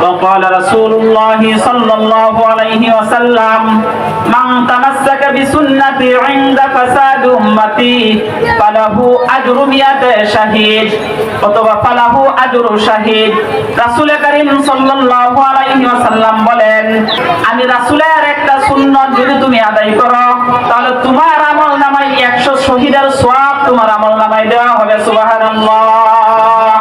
وقال رسول الله صلى الله عليه وسلم من تمسك بسنتي عند فساد أمتي فله أجر 100 شهيد অথবা ফালাহু আজরু শাহিদ। রাসূল করিম সাল্লাল্লাহু আলাইহি ওয়াসাল্লাম বলেন, আমি রাসূলের একটা সুন্নাত যদি তুমি আদায় করো তাহলে তোমার আমলনামায় 100 শহীদের সওয়াব তোমার আমলনামায় দেওয়া হবে। সুবহানাল্লাহ।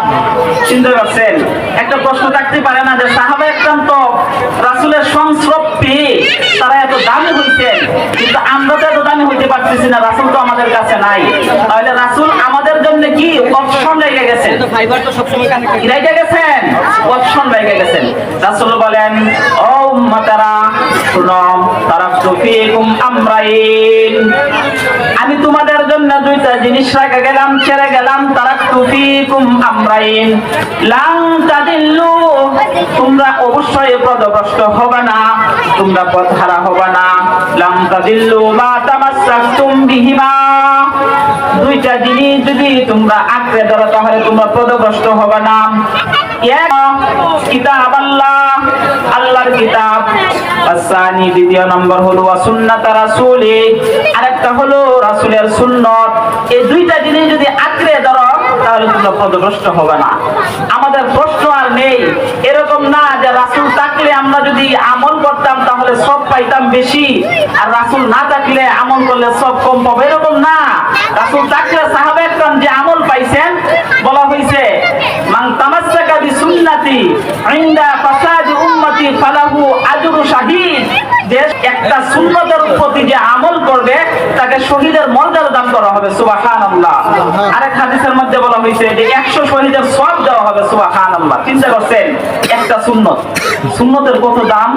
চিন্তা করছেন, একটা প্রশ্ন থাকতে পারে না যে সাহাবায়ে কেরাম তো রাসূলের সংস্রব পেয়ে তারা এত দামি হইছেন, কিন্তু আমরা তো এত দামি হইতে পারতেছি না, রাসূল তো আমাদের কাছে নাই। তাহলে রাসূল আমাদের জন্য কি অপশন রেখে গেছেন? ফাইবার তো সব সময় কানেক্টেড রেখে গেছেন, অপশন রেখে গেছেন। রাসূল বলেন, ও উম্মতারা শুনো, তারাকতু ফীকুম আমরাইন, আমি তোমাদের জন্য দুইটা জিনিস রেখে গেলাম, ছেড়ে গেলাম। তারাকতু ফীকুম আমরাইন লান তাদিল্লু, তোমরা অবশ্যই পথভ্রষ্ট হবে না, তোমরা পথহারা হবে না। লান তাদিল্লু মা তামাসসাকতুম বিহিমা, দুইটা জিনিস যদি তোমরা আঁকড়ে ধরো তাহলে তোমরা পথভ্রষ্ট হবে না। এক কিতাব আল্লাহ, আল্লাহর কিতাব। আসানি দ্বিতীয় নম্বর হলো সুন্নাত রাসূলি, আরেকটা হলো রাসূলের সুন্নাত। এই দুইটা জিনিস যদি আঁকড়ে ধরো তাহলে তোমরা পথভ্রষ্ট হবে না। আমাদের প্রশ্ন আর নেই এরকম না যে রাসূল থাকলে আমরা যদি আমল করতাম তাহলে সব পাইতাম বেশি, আর রাসূল না থাকলে আমল করলে সব কম পাবো, এরকম না। রাসূল থাকলে সাহাবায়ে কেরাম যে আমল পাইছেন, বলা হয়েছে মান তামাসসাকা বিসুন্নতি ইনদা ফাসাদি উম্মতি ফালাহু আজরু শাহিদ, যে একটা সুন্নতের প্রতি যে আমল করবে তাকে শহীদের মর্যাদা দান করা হবে। সুবহানাল্লাহ। আরেক হাদিসের মধ্যে বলা হয়েছে যে 100 শহীদের সওয়াব দেওয়া হবে। সুবহানাল্লাহ। চিন্তা করছেন, একটা সুন্নত, সুন্নতের কত দাম।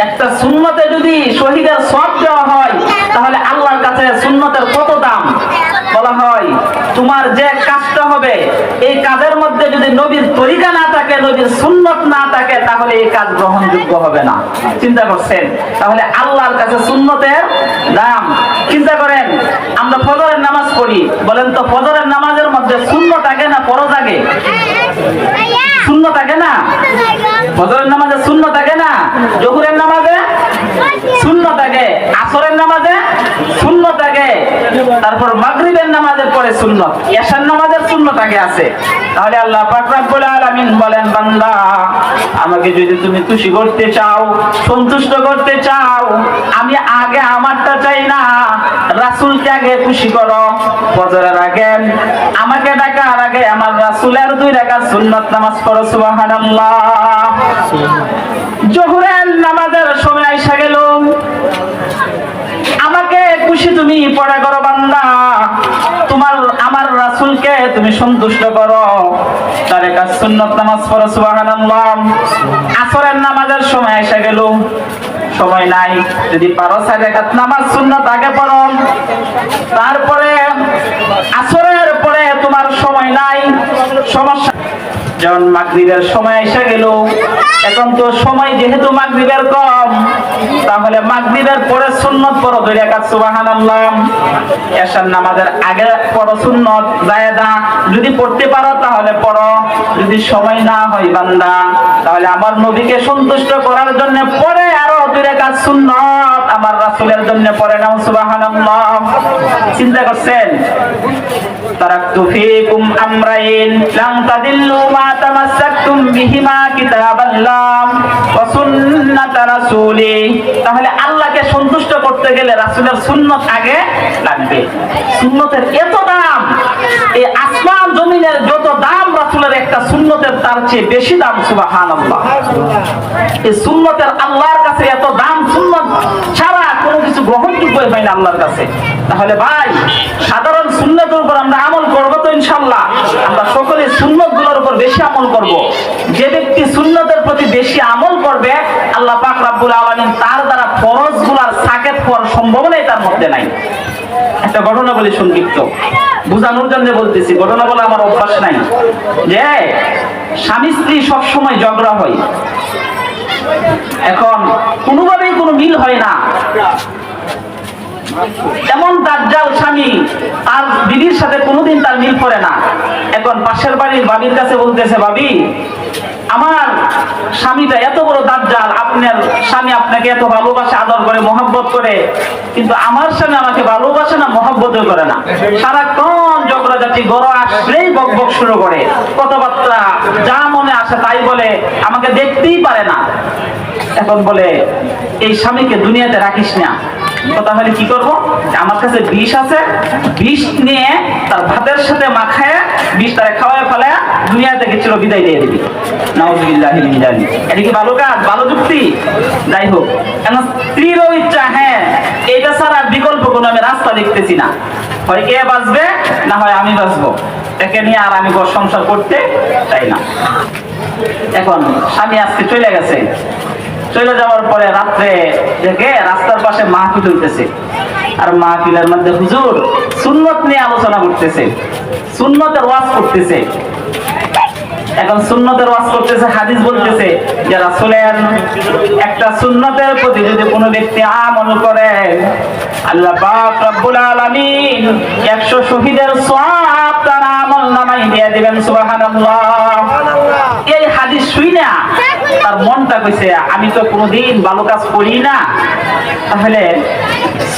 একটা সুন্নতে যদি শহীদের সওয়াব দেওয়া হয় তাহলে আল্লাহর কাছে সুন্নতের কত দাম। বলা হয় তোমার যে কাজটা হবে এই কাজের মধ্যে যদি নবীর তরিকা না থাকে, নবীর সুন্নত না থাকে, তাহলে এই কাজ গ্রহণযোগ্য হবে না। চিন্তা করছেন, তাহলে আল্লাহর কাছে সুন্নতের দাম। চিন্তা করেন, আমরা ফজরের নামাজ পড়ি, বলেন তো ফজরের নামাজের মধ্যে সুন্নত আগে না ফরজ আগে? সুন্নত আগে না? ফজরের নামাজে সুন্নত আগে না? জোহরের নামাজে সুন্নত আগে, আসরের নামাজে সুন্নত আগে, তারপর মাগরিবের নামাজের পরে সুন্নত, এশার নামাজের সুন্নত আগে আছে। তাহলে আল্লাহ পাক রব্বুল আলামিন বলেন, বান্দা আমাকে যদি তুমি খুশি করতে চাও, সন্তুষ্ট করতে চাও, আমি আগে আমারটা চাই না, রাসূলকে আগে খুশি করো। ফজরের আগে আমাকে ডাকার আগে আমার রাসূলের 2 রাকাত সুন্নাত নামাজ পড়ো। সুবহানাল্লাহ। জোহরের নামাজের সময় এসে গেল, আমাকে খুশি তুমি পড়া করো বান্দা, তোমার আমার রাসূলকে তুমি সন্তুষ্ট করো, 4 রাকাত সুন্নাত নামাজ পড়ো। সুবহানাল্লাহ। আসরের নামাজের সময় এসে গেল, সময় নাই, যদি পারো 4 রাকাত নামাজ সুন্নাত আগে পড়ো। তারপরে আসরের পরে তোমার সময় নাই, সমস্যা। যেমন মাগরিবের সময় এসে গেল, এখন তো সময় যেহেতু মাগরিবের কম, তাহলে মাগরিবের পরে সুন্নত পড়ো 2 রাকাত। সুবহানাল্লাহ। এশার নামাজের আগে পড়ো সুন্নত জায়েদা, যদি পড়তে পারো তাহলে পড়ো, যদি সময় না হয় বান্দা তাহলে আমার নবীকে সন্তুষ্ট করার জন্য পড়ে আরো 2 রাকাত সুন্নত আমার রাসূলের জন্য পড়ে নাও। সুবহানাল্লাহ। চিন্তা করছেন, তারাকতু ফীকুম আমরাইন লান তাদিল্লু মা তামাসসাকতুম বিহিমা কিতাবাল্লাহ ওয়া সুন্নাত রাসূলি। তাহলে আল্লাহকে সন্তুষ্ট করতে গেলে রাসূলের সুন্নাত আগে লাগবে। সুন্নতের এত দাম, এই আসমান জমিনের যত দাম রাসূলের একটা সুন্নতের তার চেয়ে বেশি দাম। সুবহানাল্লাহ। এই সুন্নতের আল্লাহর কাছে এত দাম, সুন্নত ছাড়া কোনো কিছু গ্রহণযোগ্য হয় না আল্লাহর কাছে। তাহলে ভাই, সাধারণ সুন্নতের উপর আমরা আমল করব তো ইনশাআল্লাহ। আমরা সকলে সুন্নতগুলোর উপর বেশি আমল করব। যে ব্যক্তি সুন্নতের প্রতি বেশি আমল করবে, আল্লাহ পাক রব্বুল আলামিন তার দ্বারা ফরজগুলোর সাকেত হওয়ার সম্ভাবনাই তার মধ্যে নাই। একটা ঘটনা বলি সংক্ষিপ্ত, বুঝানোর জন্য বলতেছি, ঘটনা বলা আমার অভ্যাস নাই। যে স্বামী স্ত্রী সবসময় ঝগড়া হয়, এখন কোনোভাবেই কোনো মিল হয় না। এমন দাজ্জাল স্বামী, তার বিবির সাথে কোনোদিন তার মিল পড়ে না। এখন পাশের বাড়ির ভাবির কাছে বলতেছে, ভাবি আমার স্বামীটা এত বড় দাজ্জাল, আপনার স্বামী আপনাকে এত ভালোবাসে, আদর করে, মহব্বত করে, কিন্তু আমার স্বামী আমাকে ভালোবাসে না, মহব্বতও করে না, সারাক্ষণ ঝগড়াঝাটি, গড় আসলেই বক বক শুরু করে, কথাবার্তা যা মনে আসে তাই বলে, আমাকে দেখতেই পারে না। এখন বলে এই স্বামীকে দুনিয়াতে রাখিস না। তো তাহলে কি করবো? আমার কাছে বিষ আছে, বিষ নিয়ে তার ভাতের সাথে মাখায় বিষ তারা খাওয়ায় ফেলায় দুনিয়া থেকে চির বিদায় দিয়ে দিবি। নাউযুবিল্লাহি মিন যালিক। এটা কি ভালো কাজ, ভালো যুক্তি? যাই হোক, এখন স্ত্রীরও ইচ্ছা, হ্যাঁ এটা ছাড়া বিকল্প কোনো আমি রাস্তা দেখতেছি না, হয় কে বাঁচবে না হয় আমি বাঁচবো, একে নিয়ে আর আমি সংসার করতে চাই না। এখন স্বামী আজকে চলে গেছে, চলে যাওয়ার পরে রাত্রে দেখে রাস্তার পাশে মাহফিল হইতেছে, আর মাহফিলের মধ্যে হুজুর সুন্নত নিয়ে আলোচনা করতেছে, সুন্নতের ওয়াজ করতেছে। এখন সুন্নতের ওয়াজ করতেছে, হাদিস বলতেছে যে রাসূলের একটা সুন্নতের প্রতি যদি কোনো ব্যক্তি আমল করে, আল্লাহ পাক রব্বুল আলামিন 100 শহীদের সওয়াব তার আমলনামায় দিয়ে দিবেন। সুবহানাল্লাহ। এই হাদিস শুইনা তার মনটা কইছে আমি তো কোনোদিন ভালো কাজ করি না, তাহলে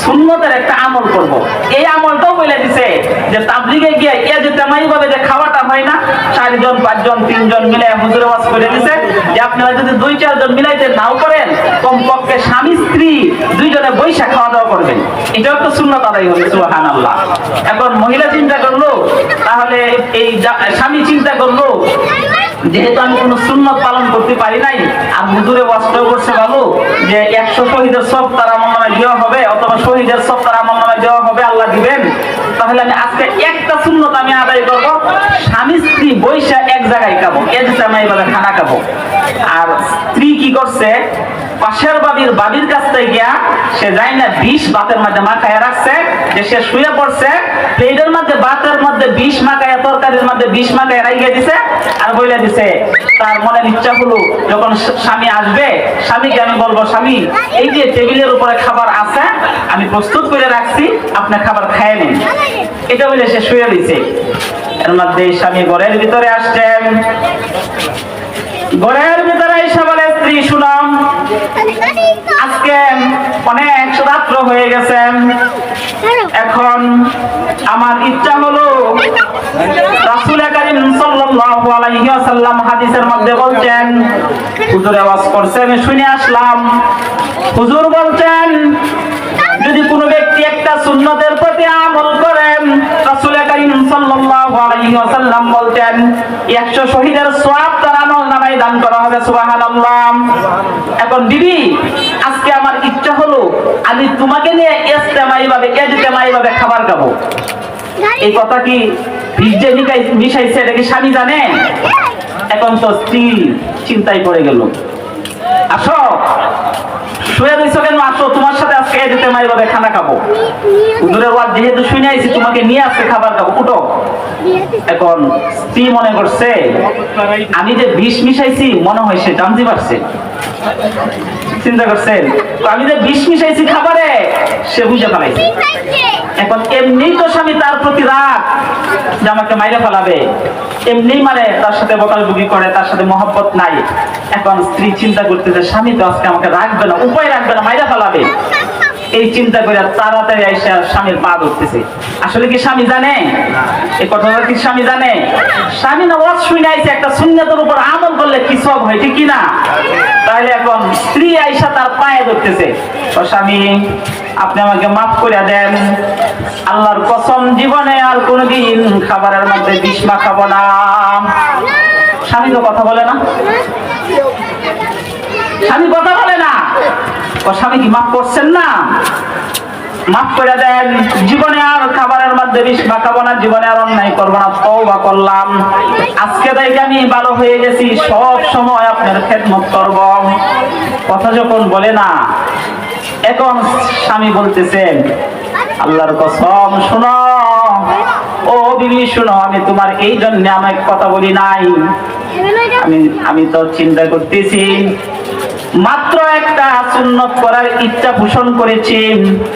সুন্নতের একটা আমল করব। এই আমলটাও বলে দিছে যে তাবলীগে গিয়ে যে তেমাই ভাবে যে খাওয়াটা হয় না, 4 জন 5 জন 3 জন মিলে হুজুর ওয়াজ করে দিছে যে আপনারা যদি 2-4 জন মিলাইতে নাও করেন, কমপক্ষে স্বামী স্ত্রী দুইজনে বৈশা খাওয়া দাওয়া করবেন, এটাও তো সুন্নত আদায় হবে। সুবহানাল্লাহ। এখন মহিলা চিন্তা করলো, তাহলে এই স্বামী চিন্তা করলো যেহেতু আমি কোনো সুন্নত পালন করতে পারি নাই, আর হুজুরে ওয়াজটা করছে ভালো যে 100 শহীদের সব তার আমলনামায় দেওয়া হবে, অথবা শহীদের সব তার আমলনামায় দেওয়া হবে, আল্লাহ দিবেন, তাহলে আমি আজকে একটা সুন্নত আমি আদায় করব, স্বামী স্ত্রী বৈশা এক জায়গায় খাবো, এইভাবে খানা খাবো। আর স্ত্রী কি করছে, পাশের বাবির কাছ থেকে গিয়া সে যায় না, বিষ ভাতের মধ্যে মাখায় রাখছে, যে সে শুয়ে পড়ছে, প্লেটের মধ্যে ভাতের মধ্যে বিষ মাখায়, তরকারির মধ্যে বিষ মাখায় রাইখে দিছে, আর বইলে দিছে তার মনের ইচ্ছা হলো যখন স্বামী আসবে, স্বামীকে আমি বলবো স্বামী এই যে টেবিলের উপরে খাবার আছে আমি প্রস্তুত করে রাখছি, আপনি খাবার খায় নেন। এটা বলে সে শুয়ে দিছে। এর মধ্যে স্বামী ঘরের ভিতরে আসছেন, ঘরের ভিতরে এসে বলে স্ত্রী শুনাম, আজকে অনেক রাত্র হয়ে গেছে, এখন আমার ইচ্ছা হলো, রাসূল কারীম সাল্লাল্লাহু আলাইহি ওয়াসাল্লাম হাদিসের মধ্যে বলছেন, হুজুর ওয়াজ করছে আমি শুনে আসলাম, হুজুর বলছেন যদি কোনো ব্যক্তি একটা সুন্নতের প্রতি আমল করেন, রাসূল কারীম সাল্লাল্লাহু আলাইহি ওয়াসাল্লাম বলছেন 100 শহীদের সওয়াব তার আমলনামায় দান করা হবে। সুবহানাল্লাহ। এখন বিবি আজকে আমার ইচ্ছা হলো আমি তোমাকে নিয়ে ইজতেমাই ভাবে খাবার খাবো। এই কথা কি ভিজে মিশাইছে, এটা কি স্বামী জানে? এখন তো স্ত্রী চিন্তায় পড়ে গেল, আসো শুয়ে রইছো কেন, আসো তোমার সাথে আজকে ইজতেমাই ভাবে খানা খাবো, হুজুরের ওয়াজ যেহেতু শুনে আইছি তোমাকে নিয়ে আসছে খাবার খাবো, উঠো। এখন স্ত্রী মনে করছে আমি যে বিষ মিশাইছি মনে হয় সে জানতে পারছে, চিন্তা করছেন আমি যে বিষ মিশাইছি খাবারে সে বুঝে ফেলাইছে। এখন এমনি তো স্বামী তার প্রতি রাগ যে আমাকে মাইরে ফেলাবে, এমনি মানে তার সাথে বকালবুকি করে, তার সাথে মহব্বত নাই। এখন স্ত্রী চিন্তা করতেছে স্বামী তো আজকে আমাকে রাখবে না, উপায় রাখবে না, মাইরে ফেলাবে, এই চিন্তা করে তাড়াতাড়ি আইসা স্বামীর পা ধরতেছে। আসলে কি স্বামী জানে এই কথাটা? কি স্বামী জানে? স্বামী না ওয়াজ শুনে আইছে একটা সুন্নতের উপর আমল করলে কি সব হয়, ঠিক কি না? তাহলে এখন স্ত্রী আইসা তার পায়ে ধরতেছে, ও স্বামী আপনি আমাকে মাফ করে দেন, আল্লাহর কসম জীবনে আর কোনোদিন খাবারের মধ্যে বিষ মাখাবো না। স্বামী তো কথা বলে না, স্বামী কথা বলে না, ও স্বামী কি মাফ করছেন না? মাফ করে দেন, জীবনে আর খাবারের মধ্যে বিষ মাখাবো না, জীবনে আর অন্যায় করবো না, তওবা করলাম, আজকে থেকে আমি ভালো হয়ে গেছি, সব সময় আপনার খেদমত করব। কথা যখন বলে না, এখন স্বামী বলতেছেন আল্লাহর কসম শোনো, ও বিবি শোনো, আমি তোমার এই জন্য আমাকে কথা বলি নাই, আমি তো চিন্তা করতেছি মাত্র একটা সুন্নত করার ইচ্ছা পোষণ করেছি,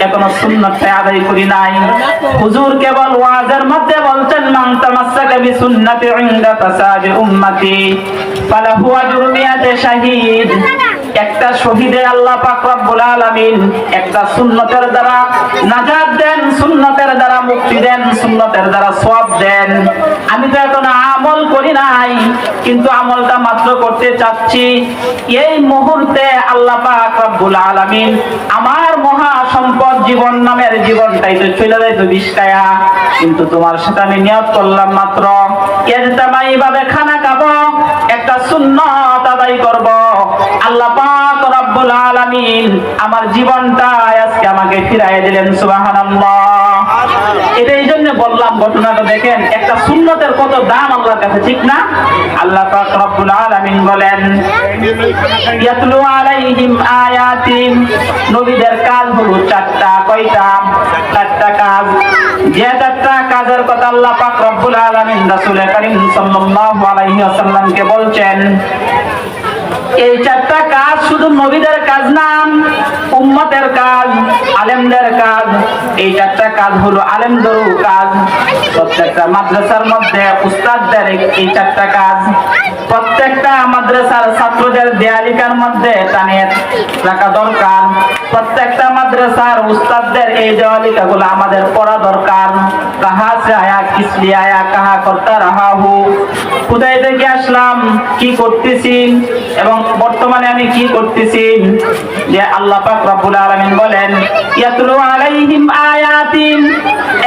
এখনো সুন্নতটা আদায় করি নাই। হুজুর কেবল ওয়াজের মধ্যে বলছেন মান তামাসসাকা বিসুন্নতি ইনদা ফাসাদি উম্মতি ফালাহু আজরু মিয়াতি শাহীদ। একটা শহীদে আল্লাহ পাক রব্বুল আলামিন একটা সুন্নতের দ্বারা নাজাত দেন, সুন্নতের দ্বারা মুক্তি দেন, সুন্নতের দ্বারা সওয়াব দেন। আমি তো এখন আমল করি নাই, কিন্তু আমলটা মাত্র করতে চাচ্ছি। এই মুহূর্তে আল্লাহ পাক রব্বুল আলামিন আমার মহা সম্পদ জীবন নামের জীবনটাই তো চলে যায় তো বিষ্কায়া, কিন্তু তোমার সাথে আমি নিয়ত করলাম মাত্র ইজতামাই ভাবে খানা খাবো, একটা সুন্নাত আদায় করব। আল্লাহ পাক রব্বুল আলামিন আমার জীবনটা আজকে আমাকে ফিরাইয়া দিলেন, সুবহানাল্লাহ। এটা এই জন্য বললাম, ঘটনাটা দেখেন একটা সুন্নতের কত দাম আল্লাহর কাছে, ঠিক না? আল্লাহ পাক রব্বুল আলামিন বলেন ইয়াতলু আলাইহিম আয়াতিন, নবীদের কাজ হলো চারটা। কয়টা? চারটা কাজ। যে চারটা কাজের কথা আল্লাহ পাক রব্বুল আলামিন রাসূল করিম সাল্লাল্লাহু আলাইহি ওয়াসাল্লামকে বলছেন, এই চারটা কাজ শুধু নবীদের কাজ না, উম্মতের কাজ, আলেমদের কাজ। এই চারটা কাজ হলো আলেমদের কাজ। প্রত্যেকটা মাদ্রাসার মধ্যে উস্তাদদের এই চারটা কাজ, প্রত্যেকটা মাদ্রাসার ছাত্রদের দেয়ালিকার মধ্যে টানিয়ে রাখা দরকার। প্রত্যেকটা মাদ্রাসার উস্তাদদের এই দেয়ালিকাগুলো আমাদের পড়া দরকার। কাহা সে আয়া, কিস লিয়ে আয়া, কাহা করতা রাহা হু, কোথায় থেকে আসলাম, কি করতেছি এবং বর্তমানে আমি কি করতেছি। যে আল্লাহ পাক রব্বুল আলামিন বলেন ইয়াতলু আলাইহিম আয়াতিন,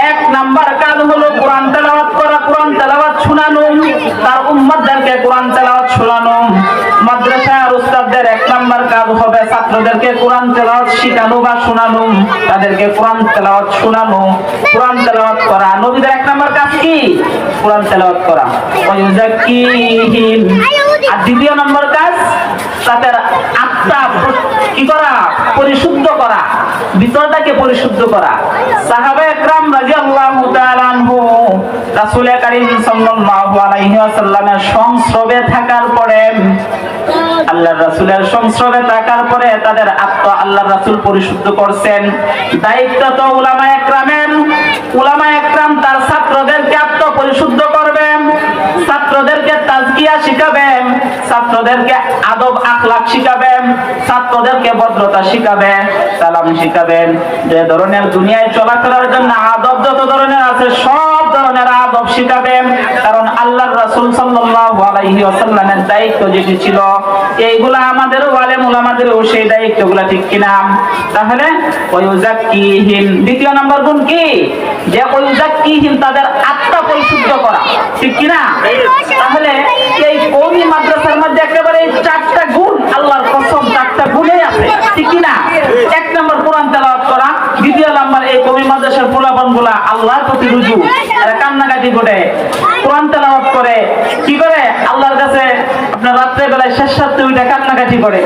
এক নাম্বার কাজ হলো কোরআন তেলাওয়াত করা, কোরআন তেলাওয়াত শোনানো, তার উম্মতদেরকে কোরআন তেলাওয়াত শোনানো। মাদ্রাসার উস্তাদদের এক নাম্বার কাজ হবে ছাত্রদেরকে কোরআন তেলাওয়াত শেখানো বা শোনানো, তাদেরকে কোরআন তেলাওয়াত শোনানো, কোরআন তেলাওয়াত করা। নবীদের এক নাম্বার কাজ কি? কোরআন তেলাওয়াত করা। ওয়ায়ুযাক্কিহিম, আর দ্বিতীয় নম্বর কাজ তাদের আত্মা কি করা? পরিশুদ্ধ করা, ভিতরটাকে পরিশুদ্ধ করা। সাহাবায়ে কেরাম রাদিয়াল্লাহু তাআলা আনহু রাসূল করিম সাল্লাল্লাহু আলাইহি ওয়াসাল্লামের সংস্রবে থাকার পরে, আল্লাহর রাসূলের সংস্রবে থাকার পরে তাদের আত্মা আল্লাহর রাসূল পরিশুদ্ধ করছেন। দায়িত্ব তো উলামায়ে কেরামের। উলামায়ে কেরাম তার ছাত্রদেরকে আত্মা পরিশুদ্ধ করবেন, ছাত্রদেরকে তাজকিয়া শিখাবেন, ছাত্রদেরকে আদব আখলাক শিখাবেন, ছাত্রদেরকে ভদ্রতা শিখাবেন, সালাম শিখাবেন। যে ধরনের দুনিয়ায় চলাফেরার জন্য আদব যত ধরনের আছে সব ধরনের আদব শিখাবেন। কারণ আল্লাহর রাসূল সাল্লাল্লাহু আলাইহি ওয়াসাল্লামের দায়িত্ব যেটি ছিল, এইগুলা আমাদের আলেম উলামাদেরও সেই দায়িত্বগুলা, ঠিক কিনা? তাহলে ওয়ায়ুযাক্কিহিম, দ্বিতীয় নম্বর গুণ কি? যে ওয়ায়ুযাক্কিহিম, তাদের আত্মা পরিশুদ্ধ করা, ঠিক কিনা? তাহলে এই কওমি মাদ্রাসার মধ্যে একেবারে চারটা গুণ, আল্লাহর কসম চারটা গুণই আছে, ঠিক কিনা? এক নম্বর কোরআন তেলাওয়াত করা, দ্বিতীয় নম্বর এই কওমি মাদ্রাসার পোলাপানগুলা আল্লাহর প্রতি রুজু, এরা কান্নাকাটি করে কোরআন তেলাওয়াত করে, কি করে? আল্লাহর কাছে আপনার রাত্রে বেলায় শেষ রাত্রে ওইটা কান্নাকাটি করে,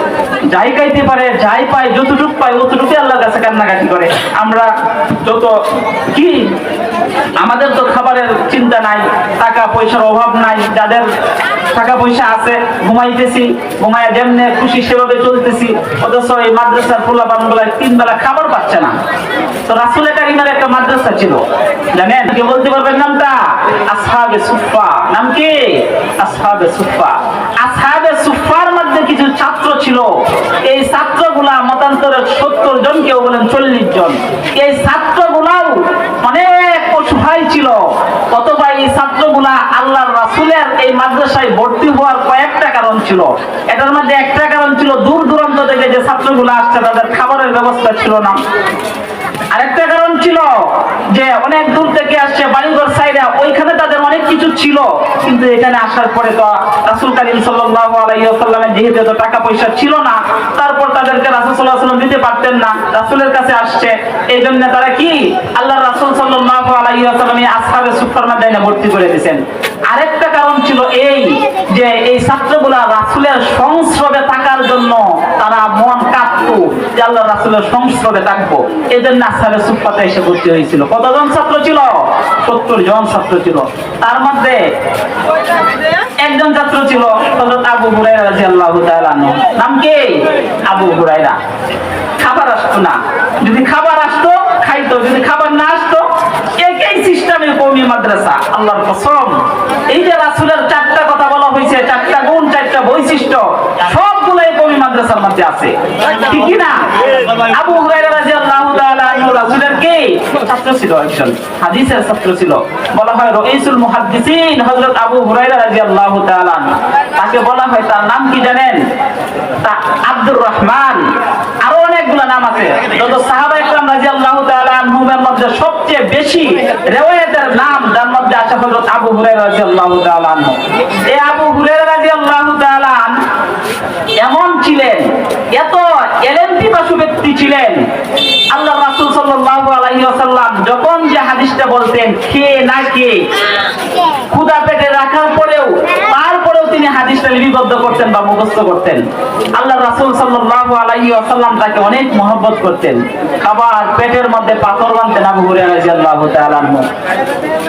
যাই খাইতে পারে, যাই পায়, যতটুকু পায় অতটুকু আল্লাহর কাছে কান্নাকাটি করে। আমরা যত কি, আমাদের তো খাবারের চিন্তা নাই, টাকা পয়সার অভাব নাই, যাদের টাকা পয়সা আছে ঘুমাইতেছি, ঘুমাইয়া যেমনে খুশি সেভাবে চলতেছি, অথচ এই মাদ্রাসার পোলাপানগুলা 3 বেলা খাবার পাচ্ছে না। তো রাসূল কারীমের একটা মাদ্রাসা ছিল, জানেন? কি বলতে পারবেন নামটা? আসহাবে সুফফা। নাম কি? আসহাবে সুফফা। আসহাবে সুফফার মধ্যে কিছু ছাত্র ছিল, এই ছাত্রগুলা মতান্তরে 70 জন, কেউ বলেন 40 জন। এই ছাত্রগুলাও অনেক অসহায় ছিল। অথবা এই ছাত্রগুলা আল্লাহর রাসূলের এই মাদ্রাসায় ভর্তি হওয়ার কয়েকটা কারণ ছিল। এটার মধ্যে একটা কারণ ছিল দূর দূরান্ত থেকে যে ছাত্রগুলো আসছে তাদের খাবারের ব্যবস্থা ছিল না। আরেকটা কারণ ছিল যে অনেক দূর থেকে আসছে, বাড়িঘর সাইরা, ওইখানে তাদের অনেক কিছু ছিল, কিন্তু এখানে আসার পরে তো রাসূল করিম সাল্লাল্লাহু আলাইহি ওয়াসাল্লামের যেহেতু এত টাকা পয়সা ছিল না, তারপর তাদেরকে রাসূল সাল্লাল্লাহু আলাইহি ওয়াসাল্লাম দিতে পারতেন না, রাসূলের কাছে আসছে। এই জন্য তারা কি আল্লাহর রাসূল সাল্লাল্লাহু আলাইহি ওয়াসাল্লাম এই আসহাবে সুফফার মধ্যে ভর্তি করে দিয়েছেন। আরেকটা কারণ ছিল এই যে এই ছাত্রগুলা রাসূলের সংস্রবে থাকার জন্য তারা মন কাঁপত, থাকতো যে আল্লাহ রাসূলের সংস্পর্শে থাকবো। এই জন্য আসহাবে সুফফাতে এসে ভর্তি হয়েছিল। কতজন ছাত্র ছিল? 70 জন ছাত্র ছিল। তার মধ্যে একজন ছাত্র ছিল হযরত আবু হুরায়রা রাদিয়াল্লাহু তাআলা আনহু। নাম কি? আবু হুরায়রা। খাবার আসতো না, যদি খাবার আসতো খাইতো, যদি খাবার না আসতো একই সিস্টেমে কওমি মাদ্রাসা। আল্লাহর কসম, এই যে রাসূলের 4টা কথা বলা হয়েছে, 4টা গুণ, 4টা বৈশিষ্ট্য, সবগুলাই কওমি মাদ্রাসার মধ্যে আছে, ঠিক কি না? আবু হুরায়রা রাদিয়াল্লাহু তাআলা আনহু রাসূলের কি ছাত্র ছিল, একজন হাদিসের ছাত্র ছিল। বলা হয় রাইসুল মুহাদ্দিসিন হযরত আবু হুরায়রা রাদিয়াল্লাহু তাআলা আনহু। তাকে বলা হয়, তার নাম কি জানেন? তা আব্দুর রহমান। আরো অনেকগুলো নাম আছে। যত সাহাবা ইকরাম রাদিয়াল্লাহু তাআলা আনহুমের মধ্যে সবচেয়ে বেশি riwayতের নাম যার মধ্যে আছে হযরত আবু হুরায়রা রাদিয়াল্লাহু তাআলা আনহু। এই আবু হুরায়রা রাদিয়াল্লাহু তাআলা এমন ছিলেন, এত ইলম পিপাসু ব্যক্তি ছিলেন, আল্লাহ রাসূল সাল্লাল্লাহু আলাইহি ওয়াসাল্লাম যখন যে হাদিসটা বলতেন, খেয়ে না খেয়ে ক্ষুধা পেটে রাখার পরেও তারপরেও তিনি হাদিসটা লিপিবদ্ধ করতেন বা মুখস্থ করতেন। আল্লাহ রাসূল সাল্লাল্লাহু আলাইহি ওয়াসাল্লাম তাকে অনেক মহব্বত করতেন। খাবার পেটের মধ্যে পাথর বানতেন আবু হুরায়রা রাদিয়াল্লাহু তাআলা আনহু।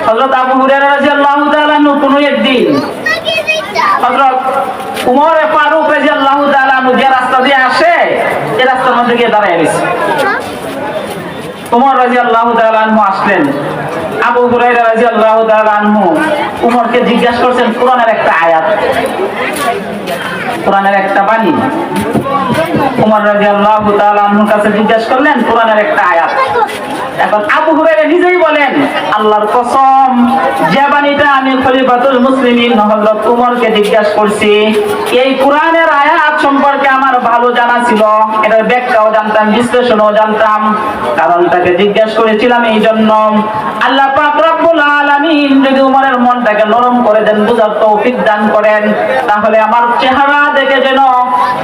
হযরত আবু হুরায়রা রাদিয়াল্লাহু তাআলা আনহু কোনো একদিন হযরত উমর ফারুক রাদিয়াল্লাহু তাআলা আনহু যে রাস্তা দিয়ে আসে, এই রাস্তার মধ্যে গিয়ে দাঁড়ায় গেছে। উমর রাদিয়াল্লাহু তাআলা আনহু আসলেন। আবু হুরায়রা রাদিয়াল্লাহু তাআলা আনহু উমরকে জিজ্ঞাসা করছেন কোরআনের একটা আয়াত, কোরআনের একটা বাণী। উমর রাদিয়াল্লাহু তাআলা আনহুর কাছে জিজ্ঞাসা করলেন কোরআনের একটা আয়াত। এখন আবু হুরায়রা নিজেই বলেন, আল্লাহর কসম, যে বাণীটা আমি খলিফাতুল মুসলিমিন হযরত উমরকে জিজ্ঞাসা করছি, এই কোরআনের আয়াত সম্পর্কে আমার ভালো জানা ছিল, এটার ব্যাখ্যাও জানতাম, বিশ্লেষণও জানতাম। কারণ তাকে জিজ্ঞাসা করেছিলাম এই জন্য, আল্লাহ পাক রব্বুল আলামিন যদি উমরের মনটাকে নরম করে দেন, বুঝার তৌফিক দান করেন, তাহলে আমার চেহারা দেখে যেন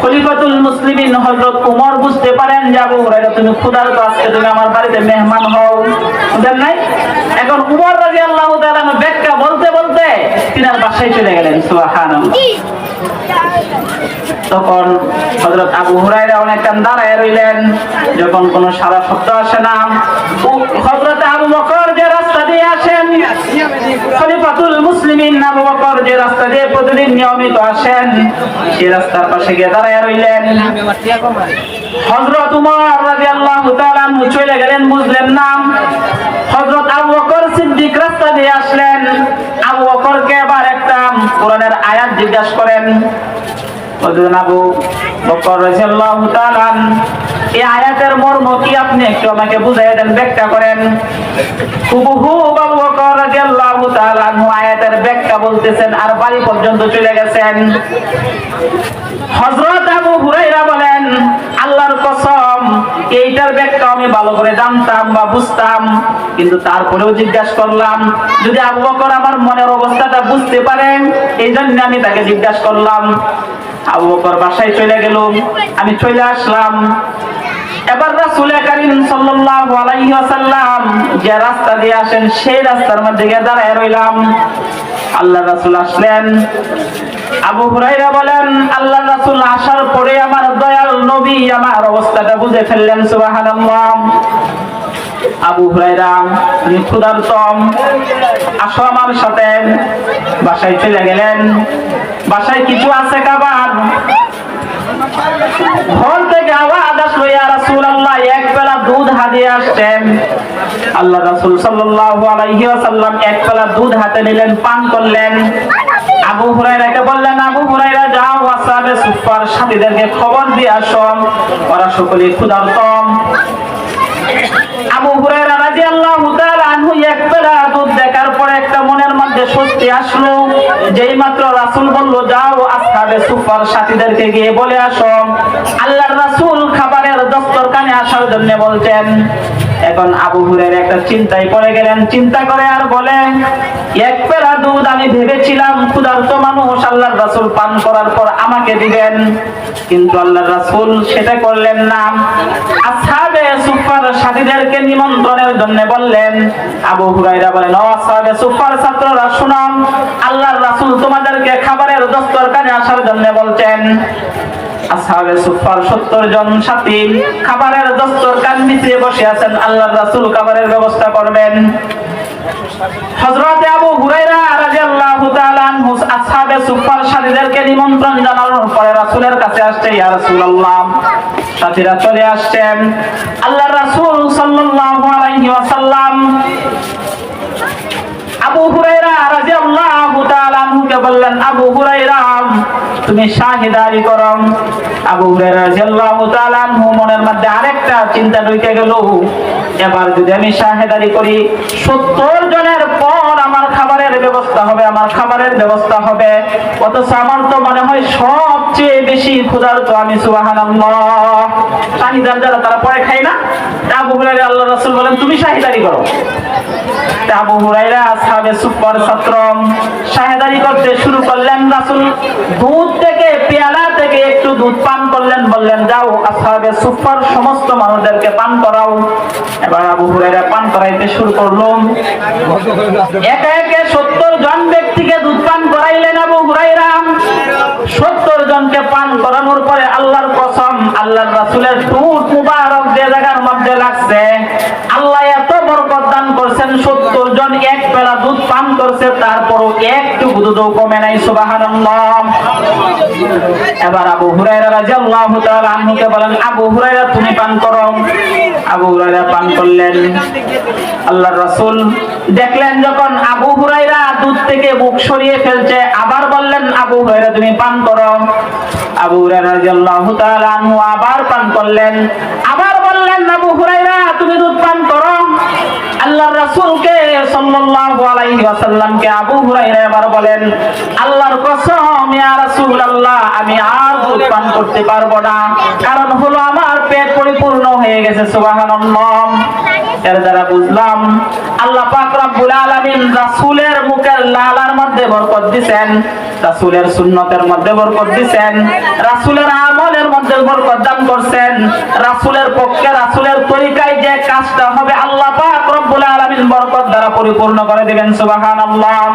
খলিফাতুল মুসলিমিন হযরত উমর বুঝতে পারেন যে আবু হুরায়রা তুমি ক্ষুধার্ত, আজকে তুমি আমার বাড়িতে মেহমান হও। বুঝেন নাই? এখন উমর রাদিয়াল্লাহু তাআলা ব্যাখ্যা বলতে বলতে তিনার বাসায় চলে গেলেন। সুবহানাল্লাহ। তখন হযরত আবু হুরায়রা অনেকক্ষণ দাঁড়ায় রইলেন। যখন কোনো সারা শব্দ আসে না, হযরত আবু বকর যে রাস্তা দিয়ে আসেন, খলিফাতুল মুসলিমিন আবু বকর যে রাস্তা দিয়ে প্রতিদিন নিয়মিত আসেন, সেই রাস্তার পাশে গিয়ে দাঁড়ায় রইলেন। হযরত উমর রাদিয়াল্লাহু তাআলা আনহু চলে গেলেন, বুঝলেন না। হযরত আবু বকর সিদ্দিক রাস্তা দিয়ে আসলেন। আবু বকরকে আবার একটা কোরআনের আয়াত জিজ্ঞাসা করেন। আবু বকর রাদিয়াল্লাহু তাআলা এই আয়াতের মর্ম কি আপনি একটু আমাকে বুঝিয়ে দেন, ব্যাখ্যা করেন। হুবহু আবু বকর রাদিয়াল্লাহু তাআলা আয়াতের ব্যাখ্যা বলতেছেন আর বাড়ি পর্যন্ত চলে গেছেন। হযরত আবু হুরায়রা বলেন, আল্লাহর কসম, এইটার ব্যাখ্যা আমি ভালো করে জানতাম বা বুঝতাম, কিন্তু তারপরেও জিজ্ঞাসা করলাম, যদি আবু বকর আমার মনের অবস্থাটা বুঝতে পারেন, এই জন্য আমি তাকে জিজ্ঞাসা করলাম। আবু বকর বাসায় চলে গেল, আমি চলে আসলাম। এবার রাসূল কারীম সাল্লাল্লাহু আলাইহি ওয়াসাল্লাম যে রাস্তা দিয়ে আসেন, সেই রাস্তার মধ্যে গিয়ে দাঁড়ায় রইলাম। আল্লাহর রাসূল আসলেন। আবু হুরায়রা বলেন, আল্লাহর রাসূল আসার পরে আমার দয়াল নবী আমার অবস্থাটা বুঝে ফেললেন। সুবহানাল্লাহ। আবু হুরায়রা, তুমি ক্ষুধার্ত, আসো আমার সাথে। বাসায় চলে গেলেন। বাসায় কিছু আছে খাবার। ঘর থেকে আওয়াজ আসলো, ইয়া রাসূলুল্লাহ, এক পেলা দুধ হাদিয়ে আসছেন। আল্লাহ রাসূল সাল্লাল্লাহু আলাইহি ওয়াসাল্লাম এক পেলা দুধ হাতে নিলেন, পান করলেন। আবু হুরায়রাকে বললেন, আবু হুরায়রা যাও আসহাবে সুফফার সাথীদেরকে খবর দিয়ে আসো, ওরা সকলে ক্ষুধার্ত। আবু হুরায়রা রাদিয়াল্লাহু তাআলা আনহু এক পেলা দুধ দেখার পরে একটা মনের মধ্যে স্বস্তি আসলো। যেই মাত্র রাসূল বলল, যাও আসহাবে সুফফার সাথীদেরকে গিয়ে বলে আসো, আল্লাহর রাসূল খাবারের দস্তরখানে আসার জন্য বলছেন। এখন আবু হুরায়রা একটা চিন্তায় পড়ে গেলেন। চিন্তা করে আর বলে, এক পেলা দুধ আমি ভেবেছিলাম ক্ষুধার্ত মানুষ আল্লাহর রাসূল পান করার পর আমাকে দিবেন, কিন্তু আল্লাহর রাসূল সেটা করলেন না। আসহাবে সুফফার সাথীদেরকে নিমন্ত্রণের জন্য বললেন। আবু হুরায়রা বলেন, ও আসহাবে সুফফার ছাত্ররা শুনো, আল্লাহর রাসূল তোমাদেরকে খাবারের দস্তরখানে আসার জন্য বলছেন। আসহাবে সুফফার 70 জন সাথী খাবারের দস্তরখান বিছিয়ে বসে আছেন। আল্লাহর রাসূল খাবারের ব্যবস্থা করবেন। হযরত আবু হুরায়রা রাদিয়াল্লাহু তাআলা আনহু আসহাবে সুফফার সাথীদেরকে নিমন্ত্রণ জানানোর পরে রাসূলের কাছে আসছে। ইয়া রাসূলুল্লাহ, সাথীরা চলে আসছেন। আল্লাহর রাসূল সাল্লাল্লাহু আলাইহি ওয়াসাল্লাম আবু হুরায়রা রাদিয়াল্লাহু তাআলা আনহুকে বললেন, আবু হুরায়রা তুমি শাহিদারি করো। আবু হুরায়রা রাদিয়াল্লাহু তাআলা আনহু মনের মধ্যে আরেকটা চিন্তা ঢুকে গেল, এবার যদি আমি শাহিদারি করি 70 জনের পর আমার খাবারের ব্যবস্থা হবে, আমার খাবারের ব্যবস্থা হবে, অথচ আমার তো মনে হয় সবচেয়ে বেশি ক্ষুধার্ত আমি। সুবহানাল্লাহ। শাহিদার যারা তারা পরে খায় না। আবু হুরায়রা আল্লাহর রাসূল বলেন তুমি শাহিদারি করো। আবু হুরায়রা আসহাবে সুফফার ছাত্র শাহিদারি করতে শুরু করলেন। রাসূল দুধ থেকে পেয়ালা থেকে একটু দুধ পান করলেন, বললেন যাও আসহাবে সুফফার সমস্ত মানুষদেরকে পান করাও। এবার আবু হুরায়রা পান করাইতে শুরু করলো। একে একে 70 জন ব্যক্তিকে দুধ পান করাইলেন আবু হুরায়রা। 70 জনকে পান করানোর পরে আল্লাহর কসম, আল্লাহর রাসূলের ঠোঁট মুবারক যে জায়গার মধ্যে লাগছে, আল্লাহ এত বরকত দান করছেন। 70 জন এক পেলা দুধ পান করছে, তারপরও একটু দুধও কমে নাই। সুবহানাল্লাহ। এবার আবু হুরায়রা রাদিয়াল্লাহু তাআলা আনহুকে বলেন, আবু হুরায়রা তুমি পান করো। আবু হুরায়রা পান করলেন। আল্লাহর রাসূল দেখলেন যখন আবু হুরায়রা দুধ থেকে মুখ সরিয়ে ফেলছে, আবার বললেন, আবু হুরায়রা তুমি পান করো। আবু হুরায়রা রাদিয়াল্লাহু তাআলা আনহু আবার পান করলেন। আবার বললেন, আবু হুরায়রা তুমি দুধ পান করো। আল্লাহর রাসূলকে সাল্লাল্লাহু আলাইহি ওয়াসাল্লামকে আবু হুরায়রা এবার বলেন, আল্লাহর কসম ইয়া রাসূলুল্লাহ, আমি আর দুধ পান করতে পারবো না, কারণ হলো আমার পেট পরিপূর্ণ হয়ে গেছে। সুবহানাল্লাহ। এর দ্বারা বুঝলাম আল্লাহ পাক রব্বুল আলামিন রাসূলের মুখের লালার মধ্যে বরকত দিবেন, রাসূলের সুন্নতের মধ্যে বরকত দিবেন, রাসূলের আমলের মধ্যে বরকত দান করছেন। রাসূলের পক্ষে রাসূলের তরিকায় যে কাজটা হবে আল্লাহ পাক রব্বুল আলামিন বরকত দ্বারা পরিপূর্ণ করে দিবেন। সুবহানাল্লাহ।